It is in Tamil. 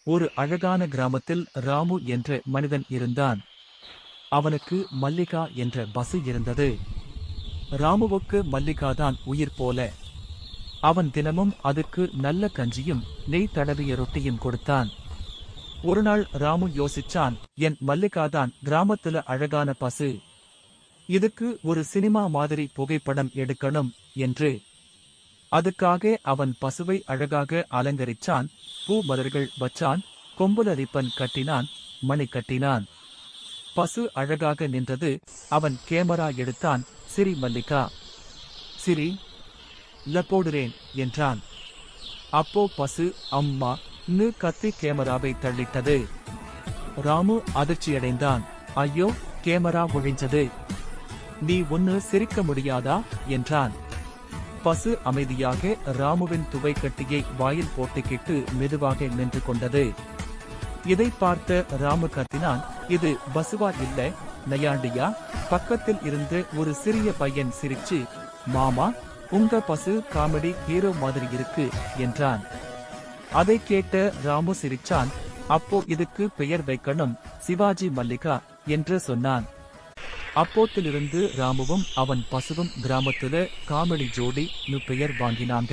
ஒரு அழகான கிராமத்தில் ராமு என்ற மனிதன் இருந்தான். அவனுக்கு மல்லிகா என்ற பசு இருந்தது. ராமுவுக்கு மல்லிகாதான் உயிர் போல. அவன் தினமும் அதுக்கு நல்ல கஞ்சியும் நெய் தடவிய ரொட்டியும் கொடுத்தான். ஒருநாள் ராமு யோசிச்சான், என் மல்லிகாதான் கிராமத்துல அழகான பசு. இதுக்கு ஒரு சினிமா மாதிரி புகைப்படம் எடுக்கணும் என்று. அதுக்காக அவன் பசுவை அழகாக அலங்கரிச்சான். பூ மலர்கள் வச்சான், கொம்புல ரிப்பன் கட்டினான், மணி கட்டினான். பசு அழகாக நின்றது. அவன் கேமரா எடுத்தான். சிரி மல்லிகா, சிரி, போடுறேன் என்றான். அப்போ பசு அம்மா ன்னு கத்தி கேமராவை தள்ளிட்டது. ராமு அதிர்ச்சியடைந்தான். ஐயோ, கேமரா ஒழிஞ்சது. நீ ஒன்னு சிரிக்க முடியாதா என்றான். பசு அமைதியாக ராமுவின் துவைக்கட்டியை வாயில் போட்டுக்கிட்டு மெதுவாக நின்று கொண்டது. இதை பார்த்த ராமு கத்தினான், இது பசுவா இல்ல, நயாண்டியா? பக்கத்தில் இருந்து ஒரு சிறிய பையன் சிரிச்சு, மாமா, உங்க பசு காமெடி ஹீரோ மாதிரி இருக்கு என்றான். அதை கேட்ட ராமு சிரிச்சான். அப்போ இதுக்கு பெயர் வைக்கணும், சிவாஜி மல்லிகா என்று சொன்னான். அப்போத்திலிருந்து ராமுவும் அவன் பசுவும் கிராமத்துல காமெடி ஜோடி பெயர் வாங்கினாங்க.